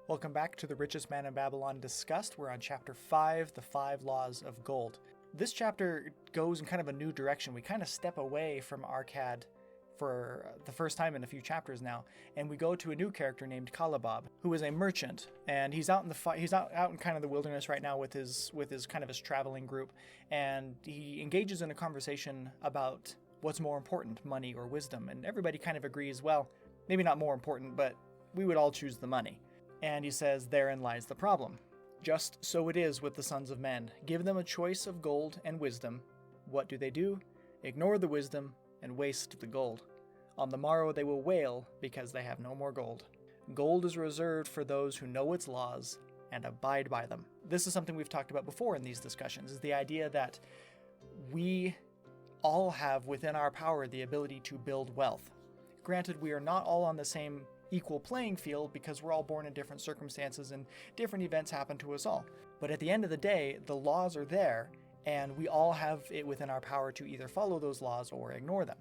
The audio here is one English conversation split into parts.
Welcome back to the Richest Man in Babylon Discussed. We're on Chapter 5, The 5 Laws of Gold. This chapter goes in kind of a new direction. We kind of step away from Arkad for the first time in a few chapters now, and we go to a new character named Kalabob, who is a merchant, and he's out in out in kind of the wilderness right now with his kind of his traveling group, and he engages in a conversation about what's more important, money or wisdom, and everybody kind of agrees, well, maybe not more important, but we would all choose the money. And he says, therein lies the problem. Just so it is with the sons of men. Give them a choice of gold and wisdom. What do? Ignore the wisdom and waste the gold. On the morrow they will wail because they have no more gold. Gold is reserved for those who know its laws and abide by them. This is something we've talked about before in these discussions, is the idea that we all have within our power the ability to build wealth. Granted, we are not all on the same equal playing field because we're all born in different circumstances and different events happen to us all. But at the end of the day, the laws are there and we all have it within our power to either follow those laws or ignore them.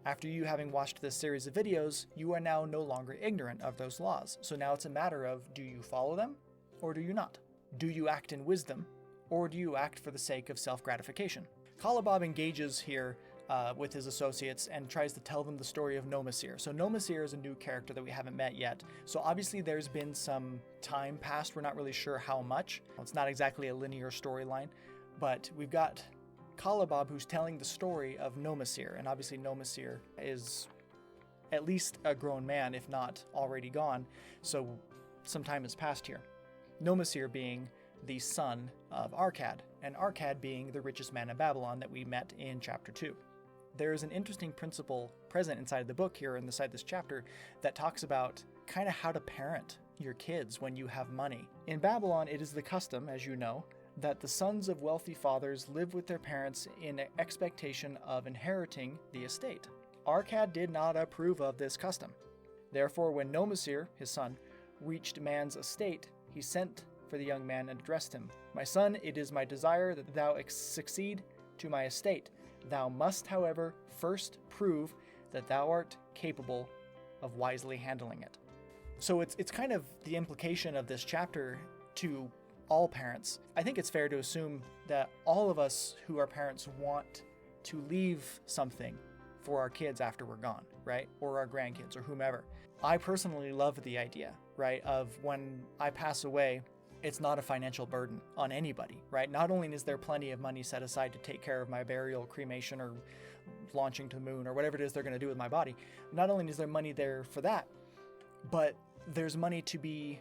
After you having watched this series of videos, you are now no longer ignorant of those laws. So now it's a matter of, do you follow them or do you not? Do you act in wisdom or do you act for the sake of self-gratification? Kalabob engages here with his associates and tries to tell them the story of Nomasir. So Nomasir is a new character that we haven't met yet. So obviously there's been some time passed. We're not really sure how much. It's not exactly a linear storyline, but we've got Kalabob who's telling the story of Nomasir. And obviously Nomasir is at least a grown man, if not already gone. So some time has passed here. Nomasir being the son of Arkad, and Arkad being the richest man in Babylon that we met in chapter 2. There is an interesting principle present inside the book here, inside this chapter, that talks about kind of how to parent your kids when you have money. In Babylon, it is the custom, as you know, that the sons of wealthy fathers live with their parents in expectation of inheriting the estate. Arkad did not approve of this custom. Therefore, when Nomasir, his son, reached man's estate, he sent for the young man and addressed him. My son, it is my desire that thou succeed to my estate. Thou must, however, first prove that thou art capable of wisely handling it. So it's kind of the implication of this chapter to all parents. I think it's fair to assume that all of us who are parents want to leave something for our kids after we're gone, right? Or our grandkids or whomever. I personally love the idea, right, of when I pass away, it's not a financial burden on anybody, right? Not only is there plenty of money set aside to take care of my burial, cremation, or launching to the moon, or whatever it is they're going to do with my body, not only is there money there for that, but there's money to be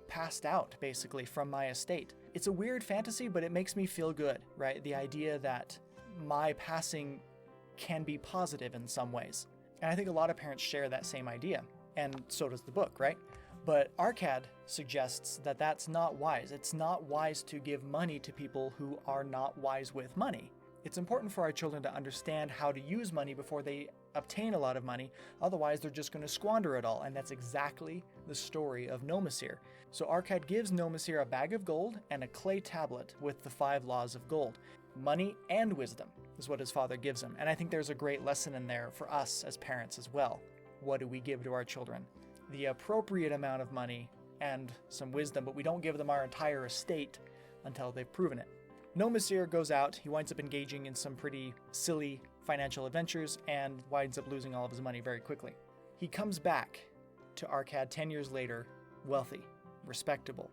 passed out, basically, from my estate. It's a weird fantasy, but it makes me feel good, right? The idea that my passing can be positive in some ways. And I think a lot of parents share that same idea, and so does the book, right? But Arkad suggests that that's not wise. It's not wise to give money to people who are not wise with money. It's important for our children to understand how to use money before they obtain a lot of money. Otherwise, they're just going to squander it all. And that's exactly the story of Nomasir. So Arkad gives Nomasir a bag of gold and a clay tablet with the 5 laws of gold. Money and wisdom is what his father gives him. And I think there's a great lesson in there for us as parents as well. What do we give to our children? The appropriate amount of money and some wisdom, but we don't give them our entire estate until they've proven it. Nomasir goes out, he winds up engaging in some pretty silly financial adventures and winds up losing all of his money very quickly. He comes back to Arkad 10 years later, wealthy, respectable,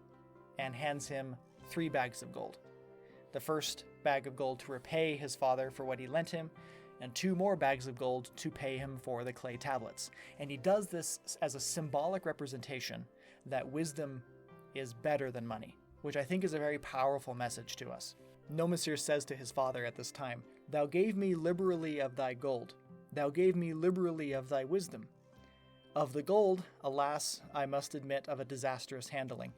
and hands him 3 bags of gold. The first bag of gold to repay his father for what he lent him, and 2 more bags of gold to pay him for the clay tablets. And he does this as a symbolic representation that wisdom is better than money, which I think is a very powerful message to us. Nomasir says to his father at this time, Thou gave me liberally of thy gold. Thou gave me liberally of thy wisdom. Of the gold, alas, I must admit of a disastrous handling.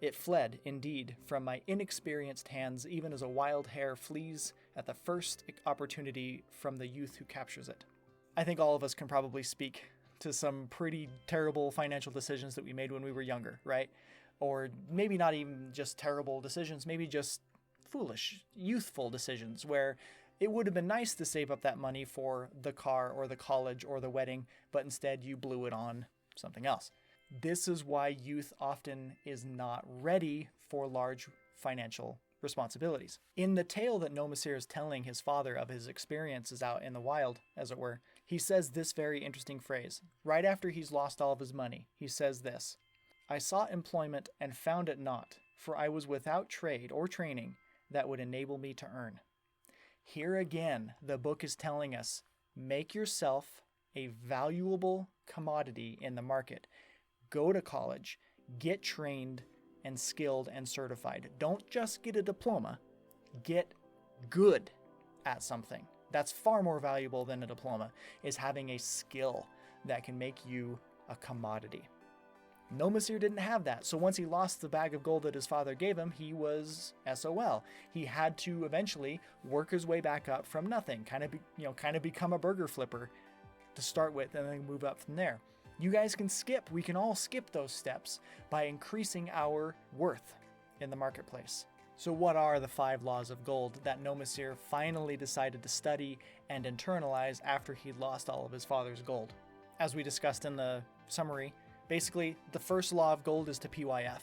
It fled, indeed, from my inexperienced hands, even as a wild hare flees at the first opportunity from the youth who captures it. I think all of us can probably speak to some pretty terrible financial decisions that we made when we were younger, right? Or maybe not even just terrible decisions, maybe just foolish, youthful decisions where it would have been nice to save up that money for the car or the college or the wedding, but instead you blew it on something else. This is why youth often is not ready for large financial responsibilities. In the tale that Nomasir is telling his father of his experiences out in the wild, as it were, he says this very interesting phrase. Right after he's lost all of his money, he says this: "I sought employment and found it not, for I was without trade or training that would enable me to earn." Here again, the book is telling us, make yourself a valuable commodity in the market. Go to college, get trained and skilled and certified. Don't just get a diploma, get good at something. That's far more valuable than a diploma, is having a skill that can make you a commodity. Nomasir didn't have that, so once he lost the bag of gold that his father gave him, he was SOL. He had to eventually work his way back up from nothing, kind of become a burger flipper to start with, and then move up from there. You guys can skip. We can all skip those steps by increasing our worth in the marketplace. So what are the 5 laws of gold that Nomasir finally decided to study and internalize after he'd lost all of his father's gold? As we discussed in the summary, basically, the first law of gold is to PYF.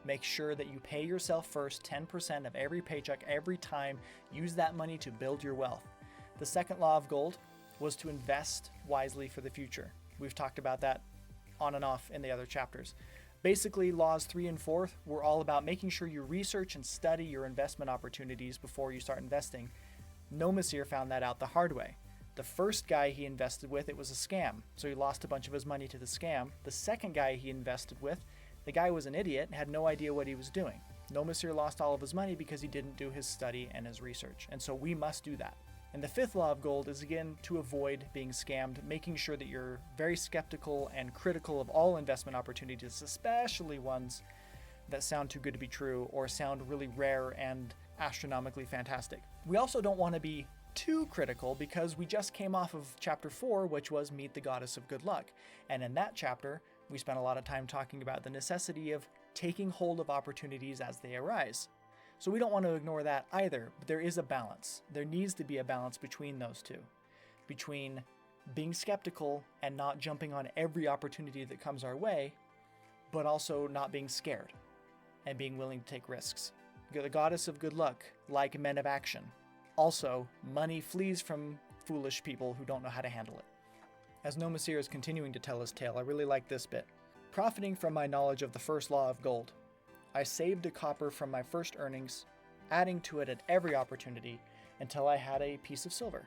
Make sure that you pay yourself first 10% of every paycheck every time. Use that money to build your wealth. The second law of gold was to invest wisely for the future. We've talked about that on and off in the other chapters. Basically, laws 3 and 4 were all about making sure you research and study your investment opportunities before you start investing. Nomasir found that out the hard way. The first guy he invested with, it was a scam, so he lost a bunch of his money to the scam. The second guy he invested with, the guy was an idiot and had no idea what he was doing. Nomasir lost all of his money because he didn't do his study and his research, and so we must do that. And the 5th law of gold is, again, to avoid being scammed, making sure that you're very skeptical and critical of all investment opportunities, especially ones that sound too good to be true or sound really rare and astronomically fantastic. We also don't want to be too critical because we just came off of chapter 4, which was Meet the Goddess of Good Luck. And in that chapter, we spent a lot of time talking about the necessity of taking hold of opportunities as they arise. So we don't want to ignore that either, but there is a balance. There needs to be a balance between those two, between being skeptical and not jumping on every opportunity that comes our way, but also not being scared and being willing to take risks. The goddess of good luck, like men of action. Also, money flees from foolish people who don't know how to handle it. As Nomasir is continuing to tell his tale, I really like this bit. Profiting from my knowledge of the first law of gold, I saved a copper from my first earnings, adding to it at every opportunity until I had a piece of silver.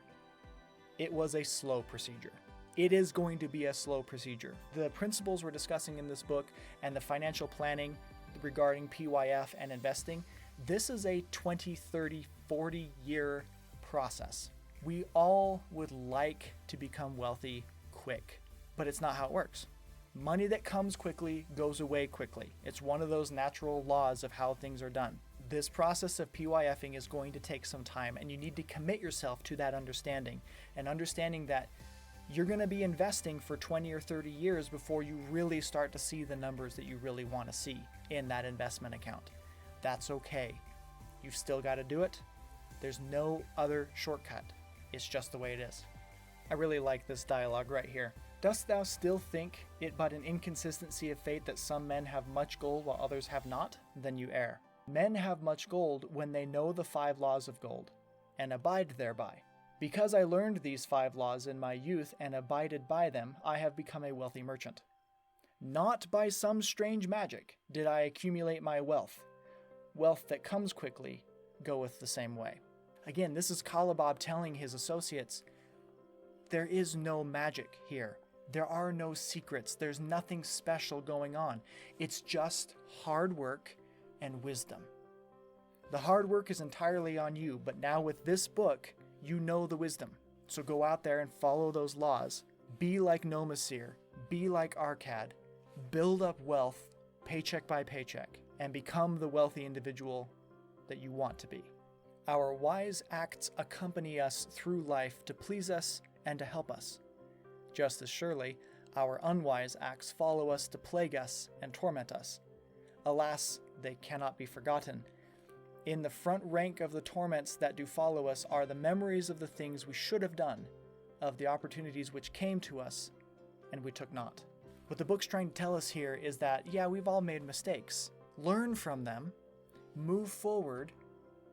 It was a slow procedure. It is going to be a slow procedure. The principles we're discussing in this book and the financial planning regarding PYF and investing, this is a 20, 30, 40-year process. We all would like to become wealthy quick, but it's not how it works. Money that comes quickly goes away quickly. It's one of those natural laws of how things are done. This process of PYFing is going to take some time, and you need to commit yourself to that understanding, and understanding that you're going to be investing for 20 or 30 years before you really start to see the numbers that you really want to see in that investment account. That's okay. You've still got to do it. There's no other shortcut. It's just the way it is. I really like this dialogue right here. Dost thou still think it but an inconsistency of fate that some men have much gold while others have not? Then you err. Men have much gold when they know the 5 laws of gold, and abide thereby. Because I learned these 5 laws in my youth and abided by them, I have become a wealthy merchant. Not by some strange magic did I accumulate my wealth. Wealth that comes quickly goeth the same way. Again, this is Kalabab telling his associates, there is no magic here. There are no secrets. There's nothing special going on. It's just hard work and wisdom. The hard work is entirely on you, but now with this book, you know the wisdom. So go out there and follow those laws. Be like Nomasir. Be like Arkad. Build up wealth paycheck by paycheck and become the wealthy individual that you want to be. Our wise acts accompany us through life to please us and to help us. Just as surely, our unwise acts follow us to plague us and torment us. Alas, they cannot be forgotten. In the front rank of the torments that do follow us are the memories of the things we should have done, of the opportunities which came to us, and we took not. What the book's trying to tell us here is that, yeah, we've all made mistakes. Learn from them, move forward,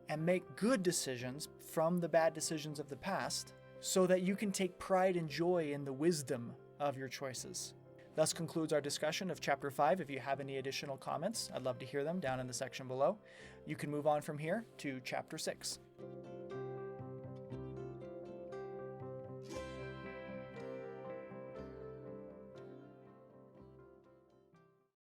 and make good decisions from the bad decisions of the past so that you can take pride and joy in the wisdom of your choices. Thus concludes our discussion of Chapter 5. If you have any additional comments, I'd love to hear them down in the section below. You can move on from here to Chapter 6.